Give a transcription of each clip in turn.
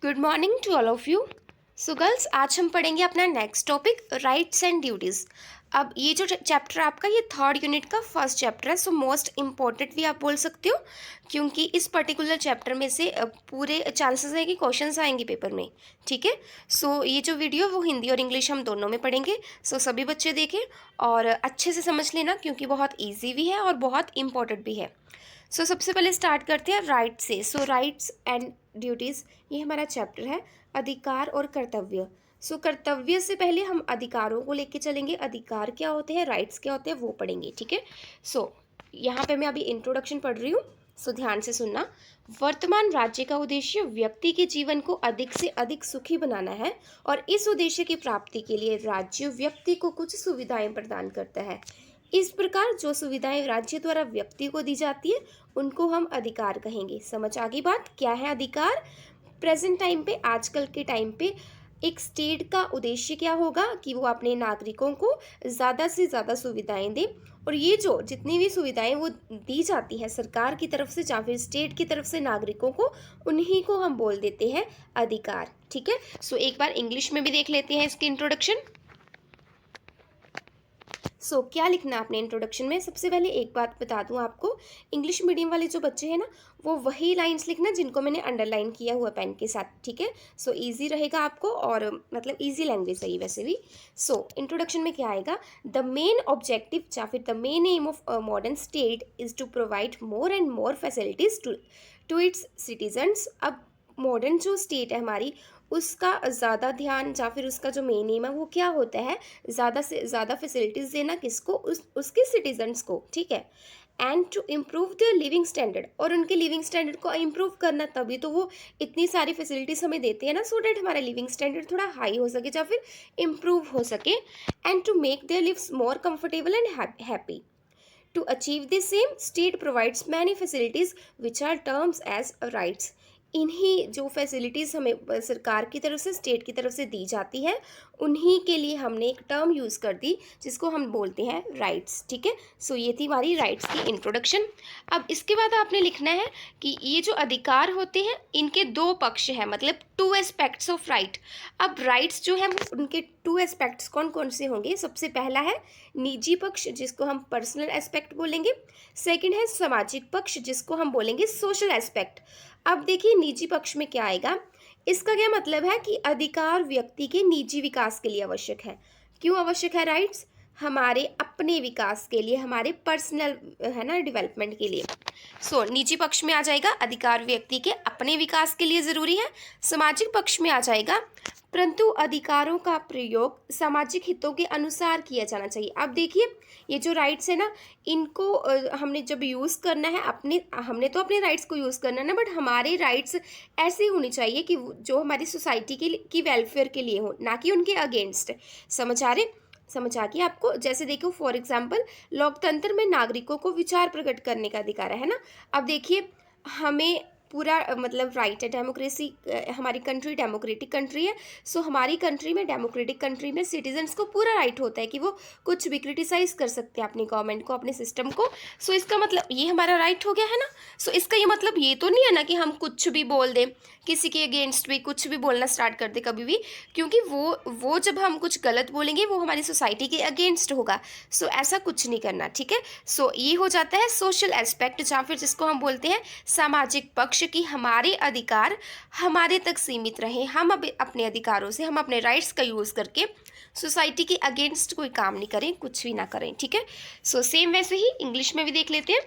Good morning to all of you. So girls, आज हम पढ़ेंगे अपना next topic rights and duties. अब ये जो चैप्टर आपका ये थर्ड यूनिट का फर्स्ट चैप्टर है, सो मोस्ट इम्पॉर्टेंट भी आप बोल सकते हो, क्योंकि इस पर्टिकुलर चैप्टर में से पूरे चांसेस है कि क्वेश्चंस आएंगे पेपर में। ठीक है, सो ये जो वीडियो वो हिंदी और इंग्लिश हम दोनों में पढ़ेंगे। सो सभी बच्चे देखें और अच्छे से समझ लेना, क्योंकि बहुत ईजी भी है और बहुत इम्पॉर्टेंट भी है। सो सबसे पहले स्टार्ट करते हैं राइट से। सो राइट्स एंड ड्यूटीज़, ये हमारा चैप्टर है, अधिकार और कर्तव्य। सो कर्तव्य से पहले हम अधिकारों को लेके चलेंगे। अधिकार क्या होते हैं, राइट्स क्या होते हैं, वो पढ़ेंगे। ठीक है, सो यहाँ पे मैं अभी इंट्रोडक्शन पढ़ रही हूँ, सो ध्यान से सुनना। वर्तमान राज्य का उद्देश्य व्यक्ति के जीवन को अधिक से अधिक सुखी बनाना है, और इस उद्देश्य की प्राप्ति के लिए राज्य व्यक्ति को कुछ सुविधाएं प्रदान करता है। इस प्रकार जो सुविधाएं राज्य द्वारा व्यक्ति को दी जाती है उनको हम अधिकार कहेंगे। समझ आ गई बात, क्या है अधिकार? प्रेजेंट टाइम पे, आजकल के टाइम पे एक स्टेट का उद्देश्य क्या होगा कि वो अपने नागरिकों को ज़्यादा से ज़्यादा सुविधाएं दे, और ये जो जितनी भी सुविधाएं वो दी जाती है सरकार की तरफ से या फिर स्टेट की तरफ से नागरिकों को, उन्हीं को हम बोल देते हैं अधिकार। ठीक है, सो एक बार इंग्लिश में भी देख लेते हैं इसकी इंट्रोडक्शन। सो क्या लिखना आपने इंट्रोडक्शन में? सबसे पहले एक बात बता दूं आपको, इंग्लिश मीडियम वाले जो बच्चे हैं ना, वो वही लाइंस लिखना जिनको मैंने अंडरलाइन किया हुआ पेन के साथ। ठीक है, सो इजी रहेगा आपको, और मतलब इजी लैंग्वेज है ये वैसे भी। सो इंट्रोडक्शन में क्या आएगा? द मेन ऑब्जेक्टिव या फिर the main aim of modern state is to provide more and more facilities to its citizens. अब मॉडर्न जो स्टेट है हमारी, उसका ज़्यादा ध्यान या फिर उसका जो मेन एम है वो क्या होता है? ज़्यादा से ज़्यादा फैसिलिटीज़ देना, किसको? उसके सिटीजन्स को। ठीक है, and to improve their living standard, और उनके लिविंग स्टैंडर्ड को इम्प्रूव करना, तभी तो वो इतनी सारी फैसिलिटीज़ हमें देते हैं ना, सो डैट हमारा लिविंग स्टैंडर्ड थोड़ा हाई हो सके या फिर इम्प्रूव हो सके। And to make their lives more comfortable and happy. To achieve this aim, state provides many facilities which are terms as rights. इन्हीं जो फैसिलिटीज़ हमें सरकार की तरफ से, स्टेट की तरफ से दी जाती है, उन्हीं के लिए हमने एक टर्म यूज़ कर दी जिसको हम बोलते हैं राइट्स। ठीक है, सो ये थी हमारी राइट्स की इंट्रोडक्शन। अब इसके बाद आपने लिखना है कि ये जो अधिकार होते हैं इनके दो पक्ष हैं, मतलब टू एस्पेक्ट्स ऑफ राइट। अब राइट्स जो है उनके टू एस्पेक्ट्स कौन कौन से होंगे? सबसे पहला है निजी पक्ष, जिसको हम पर्सनल एस्पेक्ट बोलेंगे। सेकंड है सामाजिक पक्ष, जिसको हम बोलेंगे सोशल एस्पेक्ट। अब देखिए निजी पक्ष में क्या आएगा, इसका क्या मतलब है कि अधिकार व्यक्ति के निजी विकास के लिए आवश्यक है। क्यों आवश्यक है राइट्स? हमारे अपने विकास के लिए, हमारे पर्सनल है ना डेवलपमेंट के लिए। सो निजी पक्ष में आ जाएगा अधिकार व्यक्ति के अपने विकास के लिए ज़रूरी है। सामाजिक पक्ष में आ जाएगा परंतु अधिकारों का प्रयोग सामाजिक हितों के अनुसार किया जाना चाहिए। अब देखिए ये जो राइट्स है ना, इनको हमने जब यूज़ करना है, हमने तो अपने राइट्स को यूज़ करना है ना, बट हमारे राइट्स ऐसे होनी चाहिए कि जो हमारी सोसाइटी की वेलफेयर के लिए हो, ना कि उनके अगेंस्ट। समझ आ रहे? समझ आ गई आपको? जैसे देखो फॉर एग्जाम्पल, लोकतंत्र में नागरिकों को विचार प्रकट करने का अधिकार है ना। अब देखिए हमें पूरा मतलब राइट है, डेमोक्रेसी, हमारी कंट्री डेमोक्रेटिक कंट्री है। सो हमारी कंट्री में, डेमोक्रेटिक कंट्री में सिटीजन्स को पूरा राइट होता है कि वो कुछ भी क्रिटिसाइज कर सकते हैं अपनी गवर्नमेंट को, अपने सिस्टम को। सो इसका मतलब ये हमारा राइट हो गया है ना। सो इसका ये मतलब ये तो नहीं है ना कि हम कुछ भी बोल दें, किसी के अगेंस्ट भी कुछ भी बोलना स्टार्ट कर दे कभी भी, क्योंकि वो जब हम कुछ गलत बोलेंगे वो हमारी सोसाइटी के अगेंस्ट होगा। सो ऐसा कुछ नहीं करना। ठीक है, सो ये हो जाता है सोशल एस्पेक्ट, या फिर जिसको हम बोलते हैं सामाजिक पक्ष, कि हमारे अधिकार हमारे तक सीमित रहे, हम अपने अधिकारों से, हम अपने राइट्स का यूज़ करके सोसाइटी के अगेंस्ट कोई काम नहीं करें, कुछ भी ना करें। ठीक है, सो सेम वैसे ही इंग्लिश में भी देख लेते हैं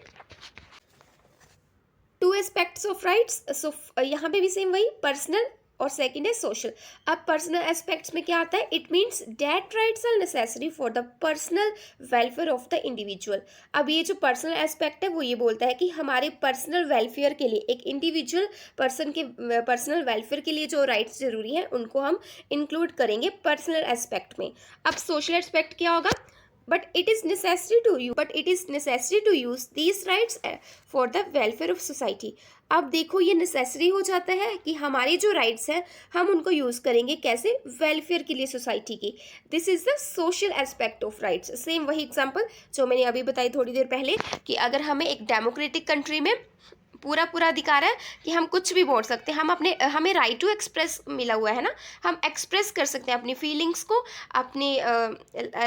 टू एस्पेक्ट्स ऑफ राइट्स। सो यहाँ पे भी सेम वही, पर्सनल और सेकंड है सोशल। अब पर्सनल एस्पेक्ट्स में क्या आता है? It means that rights are necessary for the personal welfare of the individual. अब ये जो पर्सनल एस्पेक्ट है वो ये बोलता है कि हमारे पर्सनल वेलफेयर के लिए, एक इंडिविजुअल पर्सन के पर्सनल वेलफेयर के लिए जो राइट्स जरूरी हैं उनको हम इंक्लूड करेंगे पर्सनल एस्पेक्ट में। अब सोशल एस्पेक्ट क्या होगा? but it is necessary to use these rights for the welfare of society। अब देखो ये नेसेसरी हो जाता है कि हमारे जो राइट्स हैं हम उनको यूज़ करेंगे कैसे? वेलफेयर के लिए सोसाइटी की। This is the social aspect of rights. Same वही एग्जांपल जो मैंने अभी बताई थोड़ी देर पहले, कि अगर हमें एक डेमोक्रेटिक कंट्री में पूरा पूरा अधिकार है कि हम कुछ भी बोल सकते हैं, हम अपने हमें राइट टू एक्सप्रेस मिला हुआ है ना, हम एक्सप्रेस कर सकते हैं अपनी फीलिंग्स को, अपनी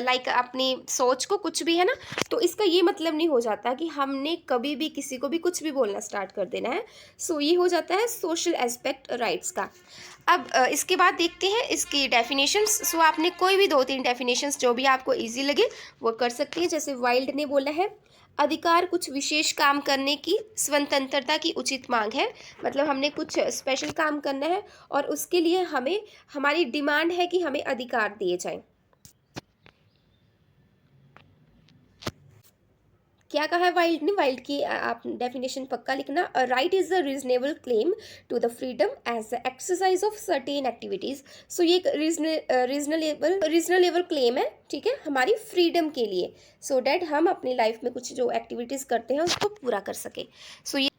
लाइक अपनी सोच को, कुछ भी है ना। तो इसका ये मतलब नहीं हो जाता कि हमने कभी भी किसी को भी कुछ भी बोलना स्टार्ट कर देना है। सो ये हो जाता है सोशल एस्पेक्ट राइट्स का। अब इसके बाद देखते हैं इसकी डेफिनेशंस। सो आपने कोई भी 2-3 डेफिनेशंस जो भी आपको इजी लगे वो कर सकते हैं। जैसे वाइल्ड ने बोला है, अधिकार कुछ विशेष काम करने की स्वतंत्रता की उचित मांग है। मतलब हमने कुछ स्पेशल काम करना है और उसके लिए हमें, हमारी डिमांड है कि हमें अधिकार दिए जाएं। क्या कहा है वाइल्ड ने? वाइल्ड की आप डेफिनेशन पक्का लिखना। Right is the reasonable claim to the freedom as the exercise of certain activities. So ये एक रीजनेबल क्लेम है, ठीक है, हमारी फ्रीडम के लिए, सो डैट हम अपनी लाइफ में कुछ जो एक्टिविटीज करते हैं उसको पूरा कर सके। सो ये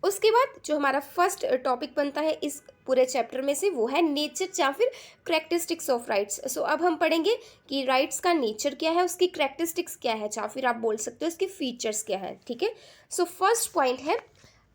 उसके बाद जो हमारा फर्स्ट टॉपिक बनता है इस पूरे चैप्टर में से, वो है नेचर या फिर करेक्टरिस्टिक्स ऑफ राइट्स। सो अब हम पढ़ेंगे कि राइट्स का नेचर क्या है, उसकी करेक्टरिस्टिक्स क्या है, या फिर आप बोल सकते हो इसके फीचर्स क्या है, ठीक है। सो फर्स्ट पॉइंट है,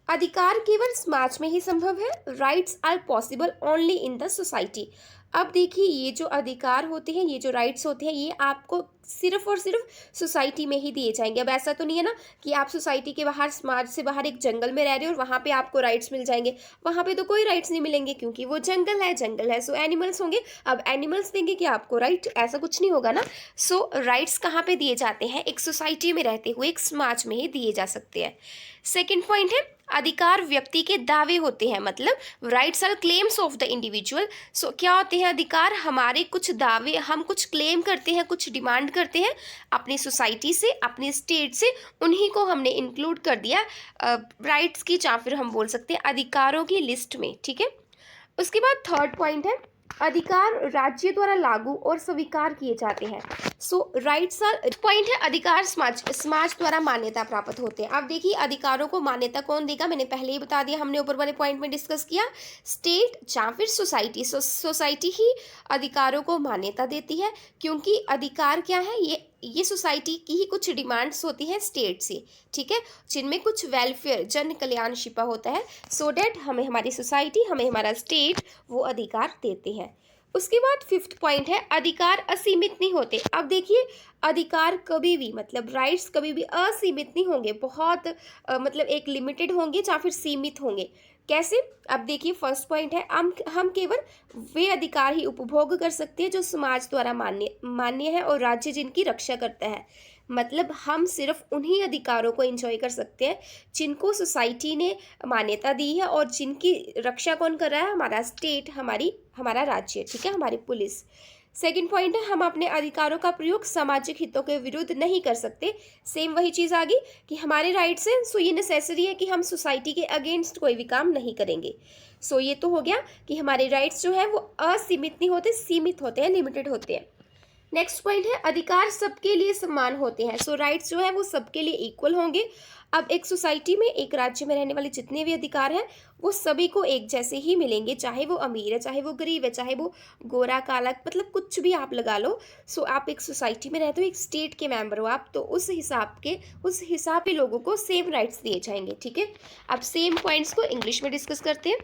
अधिकार केवल समाज में ही संभव है। Rights are possible only in the society. अब देखिए, ये जो अधिकार होते हैं, ये जो राइट्स होते हैं, ये आपको सिर्फ और सिर्फ सोसाइटी में ही दिए जाएंगे। अब ऐसा तो नहीं है ना कि आप सोसाइटी के बाहर, समाज से बाहर एक जंगल में रह रहे हो और वहाँ पे आपको राइट्स मिल जाएंगे। वहाँ पे तो कोई राइट्स नहीं मिलेंगे क्योंकि वो जंगल है। सो एनिमल्स होंगे, अब एनिमल्स देंगे कि आपको राइट, ऐसा कुछ नहीं होगा ना। सो राइट्स कहाँ पे दिए जाते हैं? एक सोसाइटी में रहते हुए एक समाज में ही दिए जा सकते हैं। सेकेंड पॉइंट है, अधिकार व्यक्ति के दावे होते हैं। मतलब rights are claims of the individual. So क्या होते हैं अधिकार? हमारे कुछ दावे, हम कुछ क्लेम करते हैं, कुछ डिमांड करते हैं अपनी सोसाइटी से, अपने स्टेट से, उन्हीं को हमने इंक्लूड कर दिया राइट्स की, या फिर हम बोल सकते हैं अधिकारों की लिस्ट में, ठीक है। उसके बाद थर्ड पॉइंट है, अधिकार राज्य द्वारा लागू और स्वीकार किए जाते हैं। सो राइट्स आर पॉइंट है, अधिकार समाज द्वारा मान्यता प्राप्त होते हैं। अब देखिए, अधिकारों को मान्यता कौन देगा? मैंने पहले ही बता दिया, हमने ऊपर वाले पॉइंट में डिस्कस किया, स्टेट या फिर सोसाइटी। सोसाइटी ही अधिकारों को मान्यता देती है, क्योंकि अधिकार क्या है? ये सोसाइटी की ही कुछ डिमांड्स होती हैं स्टेट से, ठीक है, जिनमें कुछ वेलफेयर, जन कल्याण छिपा होता है, सो डैट हमें हमारी सोसाइटी, हमें हमारा स्टेट वो अधिकार देते हैं। उसके बाद फिफ्थ पॉइंट है, अधिकार असीमित नहीं होते। अब देखिए, अधिकार कभी भी, मतलब राइट्स कभी भी असीमित नहीं होंगे, बहुत मतलब एक लिमिटेड होंगे या फिर सीमित होंगे। कैसे? अब देखिए, फर्स्ट पॉइंट है, हम केवल वे अधिकार ही उपभोग कर सकते हैं जो समाज द्वारा मान्य है और राज्य जिनकी रक्षा करता है। मतलब हम सिर्फ उन्हीं अधिकारों को एंजॉय कर सकते हैं जिनको सोसाइटी ने मान्यता दी है और जिनकी रक्षा कौन कर रहा है? हमारा स्टेट, हमारा राज्य, ठीक है, हमारी पुलिस। सेकंड पॉइंट है, हम अपने अधिकारों का प्रयोग सामाजिक हितों के विरुद्ध नहीं कर सकते। सेम वही चीज़ आ गई कि हमारे राइट्स हैं, सो ये नेसेसरी है कि हम सोसाइटी के अगेंस्ट कोई भी काम नहीं करेंगे। सो ये तो हो गया कि हमारे राइट्स जो है वो असीमित नहीं होते, सीमित होते हैं, लिमिटेड होते हैं। नेक्स्ट पॉइंट है, अधिकार सबके लिए समान होते हैं। सो राइट्स जो है वो सबके लिए इक्वल होंगे। अब एक सोसाइटी में, एक राज्य में रहने वाले जितने भी अधिकार हैं वो सभी को एक जैसे ही मिलेंगे, चाहे वो अमीर है, चाहे वो गरीब है, चाहे वो गोरा काला, मतलब कुछ भी आप लगा लो। सो आप एक सोसाइटी में रहते हो, एक स्टेट के मेंबर हो आप, तो उस हिसाब के लोगों को सेम राइट्स दिए जाएंगे, ठीक है। अब सेम पॉइंट्स को इंग्लिश में डिस्कस करते हैं।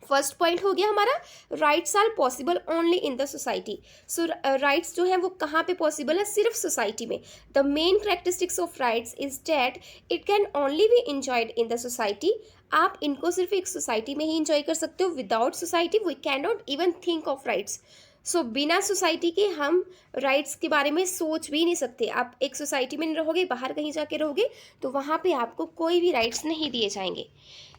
फर्स्ट पॉइंट हो गया हमारा, rights are possible only in the society. So rights जो है वो कहाँ पे पॉसिबल है? सिर्फ सोसाइटी में। The main characteristics of rights is that it can only B enjoyed in the society. आप इनको सिर्फ एक सोसाइटी में ही इंजॉय कर सकते हो। Without society we can not even think of rights. So बिना सोसाइटी के हम राइट्स के बारे में सोच भी नहीं सकते। आप एक सोसाइटी में नहीं रहोगे, बाहर कहीं जाके रहोगे, तो वहाँ पे आपको कोई भी राइट्स नहीं दिए जाएंगे।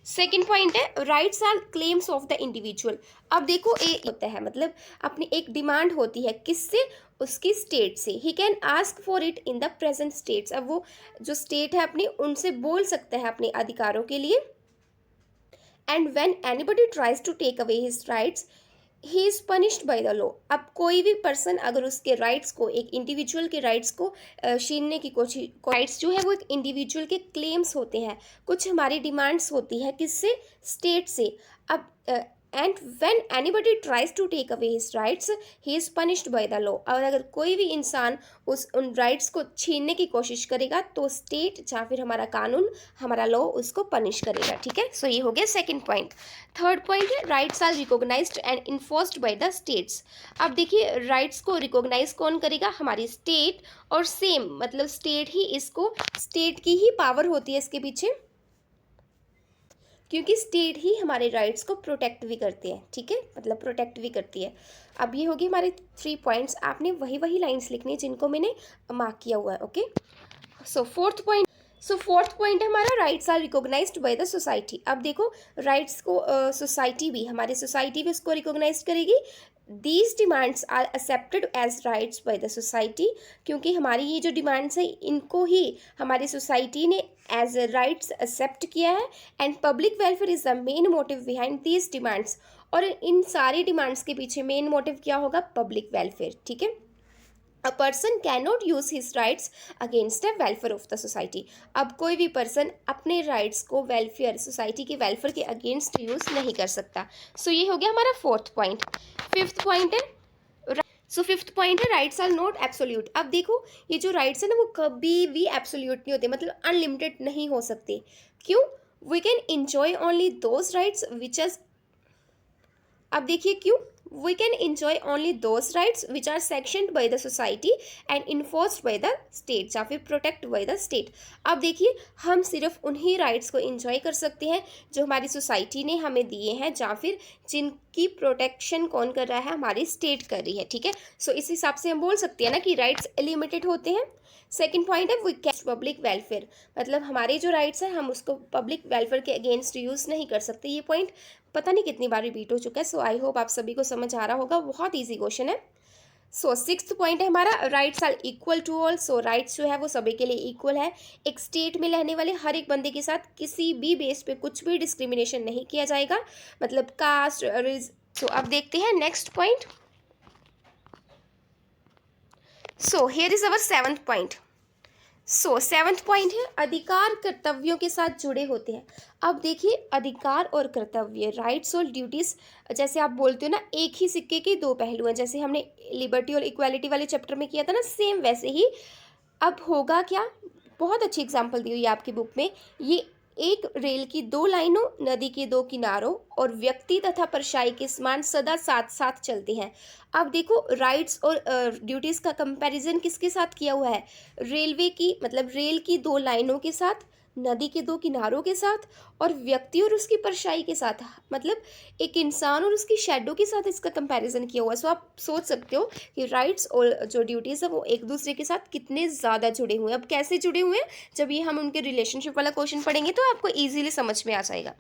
सेकेंड पॉइंट है, rights are claims of the individual. अब देखो, ये होता है, मतलब अपनी एक डिमांड होती है, किससे? उसकी स्टेट से। He can ask for it in the present states. अब वो जो स्टेट है अपनी, उनसे बोल सकता है अपने अधिकारों के लिए। And when anybody tries to take away his rights he is punished by the law. अब कोई भी पर्सन अगर उसके राइट्स को, एक इंडिविजुअल के राइट्स को छीनने की कोशिश, राइट्स जो है वो एक इंडिविजुअल के क्लेम्स होते हैं, कुछ हमारी डिमांड्स होती है, किससे? स्टेट से। अब and when anybody tries to take away his rights he is punished by the law. और अगर कोई भी इंसान उन राइट्स को छीनने की कोशिश करेगा तो स्टेट या फिर हमारा कानून, हमारा लॉ उसको पनिश करेगा, ठीक है। सो ये हो गया सेकंड पॉइंट। थर्ड पॉइंट है rights are recognised and enforced by the states. अब देखिए राइट्स को रिकॉग्नाइज कौन करेगा, हमारी स्टेट, और सेम मतलब स्टेट ही इसको, स्टेट की ही पावर होती है इसके पीछे, क्योंकि स्टेट ही हमारे राइट्स को प्रोटेक्ट भी करती है, ठीक है, मतलब प्रोटेक्ट भी करती है। अब ये होगी हमारे 3 पॉइंट्स, आपने वही लाइंस लिखनी है जिनको मैंने मार्क किया हुआ है, ओके। सो फोर्थ पॉइंट है हमारा rights are recognised by the society. अब देखो राइट्स को सोसाइटी भी, हमारी सोसाइटी भी उसको रिकॉग्नाइज करेगी। These demands are accepted as rights by the society, क्योंकि हमारी ये जो डिमांड्स है इनको ही हमारी सोसाइटी ने एज राइट्स एक्सेप्ट किया है। And public welfare is the main motive behind these demands. और इन सारी डिमांड्स के पीछे मेन मोटिव क्या होगा, पब्लिक वेलफेयर, ठीक है। A person can not use his rights against the welfare of the society. अब कोई भी पर्सन अपने राइट्स को वेलफेयर, सोसाइटी के वेलफेयर के अगेंस्ट यूज नहीं कर सकता। सो ये हो गया हमारा फोर्थ पॉइंट। फिफ्थ पॉइंट है राइट्स आर नॉट एब्सोल्यूट। अब देखो ये जो राइट्स है ना वो कभी भी एब्सोल्यूट नहीं होते, मतलब अनलिमिटेड नहीं हो सकते। क्यों, we can enjoy only those rights which are, अब देखिए क्यों, we can enjoy only those rights which are sanctioned by the society and enforced by the state या फिर protect by the state। अब देखिए हम सिर्फ उन्हीं राइट्स को enjoy कर सकते हैं जो हमारी सोसाइटी ने हमें दिए हैं या फिर जिनकी प्रोटेक्शन कौन कर रहा है, हमारी स्टेट कर रही है, ठीक है। सो इस हिसाब से हम बोल सकते हैं ना कि राइट्स लिमिटेड होते हैं। सेकेंड पॉइंट है वी कैन पब्लिक वेलफेयर, मतलब हमारे जो राइट्स हैं हम उसको पब्लिक वेलफेयर के अगेंस्ट यूज़ नहीं कर सकते। ये पॉइंट पता नहीं कितनी बार रिपीट हो चुका है। सो आई होप आप सभी को समझ आ रहा होगा, बहुत ईजी क्वेश्चन है। सो सिक्स्थ पॉइंट है हमारा rights are equal to all. So rights जो है वो सभी के लिए इक्वल है। एक स्टेट में रहने वाले हर एक बंदे के साथ किसी भी बेस पे कुछ भी डिस्क्रिमिनेशन नहीं किया जाएगा, मतलब कास्ट। सो अब देखते हैं next point. So here is our seventh point. So seventh point है अधिकार कर्तव्यों के साथ जुड़े होते हैं। अब देखिए अधिकार और कर्तव्य, राइट्स और ड्यूटीज, जैसे आप बोलते हो ना एक ही सिक्के के दो पहलू हैं, जैसे हमने लिबर्टी और इक्वालिटी वाले चैप्टर में किया था ना, सेम वैसे ही अब होगा क्या। बहुत अच्छी एग्जांपल दी हुई है आपकी बुक में। ये एक रेल की दो लाइनों, नदी के दो किनारों और व्यक्ति तथा परछाई के समान सदा साथ साथ चलते हैं। अब देखो राइट्स और ड्यूटीज़ का कंपैरिजन किसके साथ किया हुआ है, रेलवे की, मतलब रेल की दो लाइनों के साथ, नदी के दो किनारों के साथ और व्यक्ति और उसकी परछाई के साथ, मतलब एक इंसान और उसकी शैडो के साथ इसका कंपैरिजन किया हुआ है। सो आप सोच सकते हो कि राइट्स और जो ड्यूटीज़ है वो एक दूसरे के साथ कितने ज़्यादा जुड़े हुए हैं। अब कैसे जुड़े हुए हैं, जब ये हम उनके रिलेशनशिप वाला क्वेश्चन पढ़ेंगे तो आपको ईजिली समझ में आ जाएगा।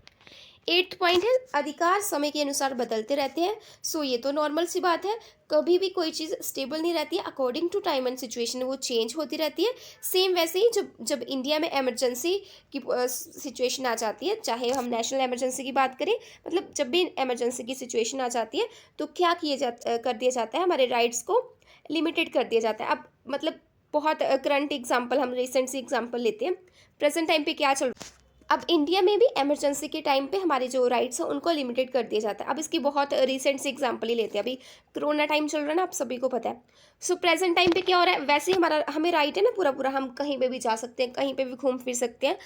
एट्थ पॉइंट है अधिकार समय के अनुसार बदलते रहते हैं। सो ये तो नॉर्मल सी बात है, कभी भी कोई चीज़ स्टेबल नहीं रहती है, according to time and situation वो चेंज होती रहती है। सेम वैसे ही जब इंडिया में इमरजेंसी की सिचुएशन आ जाती है, चाहे हम नेशनल इमरजेंसी की बात करें, मतलब जब भी इमरजेंसी की सिचुएशन आ जाती है तो क्या कर दिया जाता है, हमारे राइट्स को लिमिटेड कर दिया जाता है। अब मतलब बहुत करंट एग्जाम्पल, हम रिसेंट सी एग्जाम्पल लेते हैं, प्रेजेंट टाइम पे क्या चल रहा है। अब इंडिया में भी इमरजेंसी के टाइम पे हमारे जो राइट्स हैं उनको लिमिटेड कर दिया जाता है। अब इसकी बहुत रिसेंट से एग्जांपल ही लेते हैं, अभी कोरोना टाइम चल रहा है ना, आप सभी को पता है। सो प्रेजेंट टाइम पे क्या हो रहा है, वैसे ही हमें राइट है ना पूरा, हम कहीं पे भी जा सकते हैं, कहीं पे भी घूम फिर सकते हैं,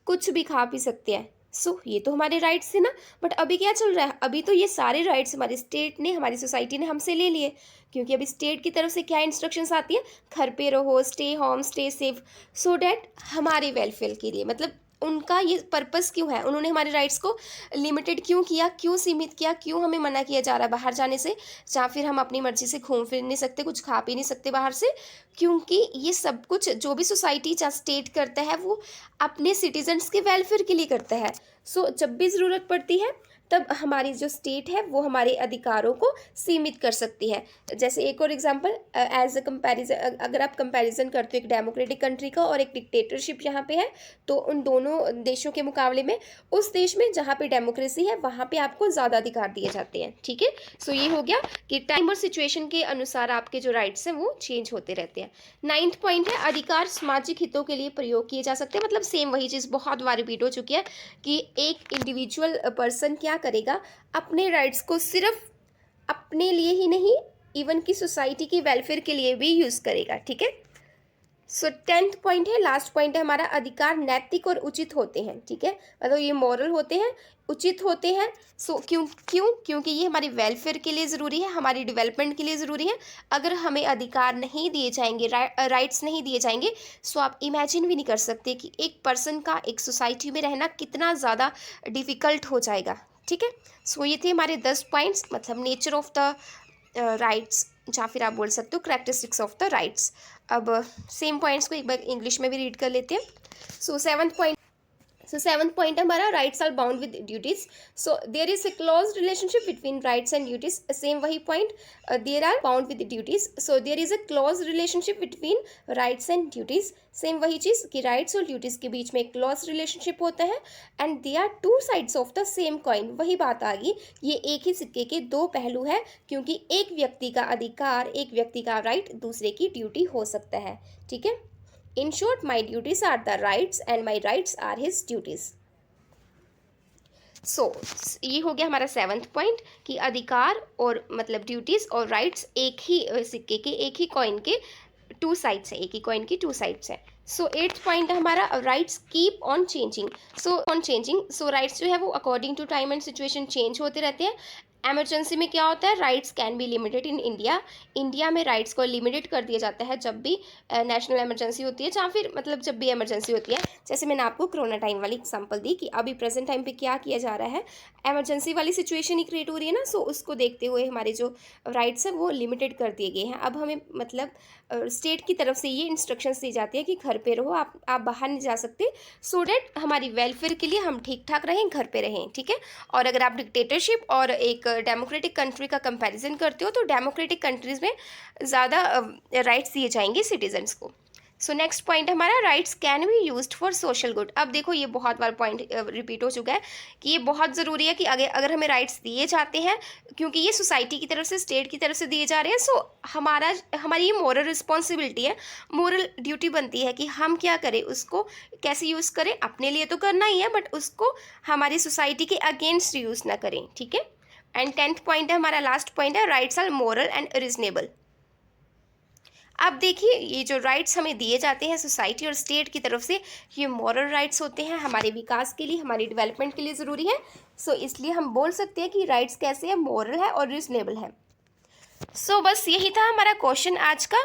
कुछ भी खा पी सकते हैं। सो ये तो हमारे राइट्स थे ना। बट अभी क्या चल रहा है, अभी तो ये सारे राइट्स हमारी स्टेट ने, हमारी सोसाइटी ने हमसे ले लिए, क्योंकि अभी स्टेट की तरफ से क्या इंस्ट्रक्शंस आती है, घर पे रहो, stay home, stay safe, so that हमारे वेलफेयर के लिए, मतलब उनका ये पर्पस क्यों है, उन्होंने हमारे राइट्स को लिमिटेड क्यों किया, क्यों सीमित किया, क्यों हमें मना किया जा रहा है बाहर जाने से, या फिर हम अपनी मर्जी से घूम फिर नहीं सकते, कुछ खा पी नहीं सकते बाहर से, क्योंकि ये सब कुछ जो भी सोसाइटी या स्टेट करता है वो अपने सिटीजन्स के वेलफेयर के लिए करता है। सो जब भी ज़रूरत पड़ती है तब हमारी जो स्टेट है वो हमारे अधिकारों को सीमित कर सकती है। जैसे एक और एग्जांपल, एज अ कंपैरिजन, अगर आप कंपैरिजन करते हो एक डेमोक्रेटिक कंट्री का और एक डिक्टेटरशिप यहाँ पे है, तो उन दोनों देशों के मुकाबले में उस देश में जहाँ पे डेमोक्रेसी है वहाँ पे आपको ज़्यादा अधिकार दिए जाते हैं, ठीक है। सो ये हो गया कि टाइम और सिचुएशन के अनुसार आपके जो राइट्स हैं वो चेंज होते रहते हैं। नाइन्थ पॉइंट है अधिकार सामाजिक हितों के लिए प्रयोग किए जा सकते हैं। मतलब सेम वही चीज़ बहुत बार रिपीट हो चुकी है कि एक इंडिविजुअल पर्सन क्या क्या करेगा, अपने राइट्स को सिर्फ अपने लिए ही नहीं, इवन कि सोसाइटी की वेलफेयर के लिए भी यूज़ करेगा। ठीक है। सो 10th पॉइंट है, लास्ट पॉइंट है हमारा, अधिकार नैतिक और उचित होते हैं। ठीक है, मतलब ये मॉरल होते हैं, उचित होते हैं। सो क्योंकि ये हमारी वेलफेयर के लिए ज़रूरी है, हमारी डेवलपमेंट के लिए ज़रूरी है। अगर हमें अधिकार नहीं दिए जाएंगे, राइट्स नहीं दिए जाएंगे, सो आप इमेजिन भी नहीं कर सकते कि एक पर्सन का एक सोसाइटी में रहना कितना ज़्यादा डिफ़िकल्ट हो जाएगा। ठीक है। सो ये थे हमारे 10 पॉइंट्स, मतलब नेचर ऑफ द राइट्स, या फिर आप बोल सकते हो कैरेक्टरिस्टिक्स ऑफ द राइट्स। अब सेम पॉइंट्स को एक बार इंग्लिश में भी रीड कर लेते हैं। सो सेवन्थ पॉइंट हमारा, rights are bound with duties. So there is a close relationship between rights and duties. Same वही point, there are bound with duties. So there is a close relationship between rights and duties. Same वही चीज़ कि rights और duties के बीच में एक close relationship होता है। And they are two sides of the same coin. वही बात आ गई, ये एक ही सिक्के के दो पहलू है, क्योंकि एक व्यक्ति का अधिकार, एक व्यक्ति का राइट दूसरे की ड्यूटी हो सकता है। ठीक है। In short, my duties are the rights and my rights are his duties. सो ये हो गया हमारा 7th पॉइंट कि अधिकार और मतलब ड्यूटीज़ और राइट्स एक ही सिक्के के, एक ही कॉइन के टू साइड्स है, एक ही कॉइन की टू साइड्स है। सो 8th पॉइंट है हमारा, rights keep on changing. So rights जो है वो according to time and situation change होते रहते हैं। एमरजेंसी में क्या होता है, rights can be limited in India. India में राइट्स को लिमिटेड कर दिया जाता है जब भी नेशनल एमरजेंसी होती है, या फिर मतलब जब भी एमरजेंसी होती है। जैसे मैंने आपको कोरोना टाइम वाली एग्जांपल दी कि अभी प्रेजेंट टाइम पे क्या किया जा रहा है, एमरजेंसी वाली सिचुएशन ही क्रिएट हो रही है ना। सो उसको देखते हुए हमारे जो राइट्स है वो लिमिटेड कर दिए गए हैं। अब हमें मतलब स्टेट की तरफ से ये इंस्ट्रक्शंस दी जाती है कि घर पे रहो, आप बाहर नहीं जा सकते, सो डैट हमारी वेलफेयर के लिए हम ठीक ठाक रहें, घर पे रहें। ठीक है। और अगर आप डिक्टेटरशिप और एक डेमोक्रेटिक कंट्री का कंपैरिजन करते हो, तो डेमोक्रेटिक कंट्रीज़ में ज़्यादा राइट्स दिए जाएंगे सिटीजन्स को। सो नेक्स्ट पॉइंट हमारा, rights can be used for social good. अब देखो ये बहुत बार पॉइंट रिपीट हो चुका है कि ये बहुत ज़रूरी है कि अगर हमें राइट्स दिए जाते हैं, क्योंकि ये सोसाइटी की तरफ से, स्टेट की तरफ से दिए जा रहे हैं। सो हमारी ये मोरल रिस्पॉन्सिबिलिटी है, मोरल ड्यूटी बनती है कि हम क्या करें, उसको कैसे यूज़ करें। अपने लिए तो करना ही है, बट उसको हमारी सोसाइटी के अगेंस्ट यूज़ ना करें। ठीक है। एंड 10th पॉइंट है हमारा, लास्ट पॉइंट है, rights are moral and reasonable. अब देखिए ये जो राइट्स हमें दिए जाते हैं सोसाइटी और स्टेट की तरफ से, ये मॉरल राइट्स होते हैं, हमारे विकास के लिए, हमारी डेवलपमेंट के लिए ज़रूरी है। सो इसलिए हम बोल सकते हैं कि राइट्स कैसे है, मॉरल है और रीजनेबल है। सो बस यही था हमारा क्वेश्चन आज का।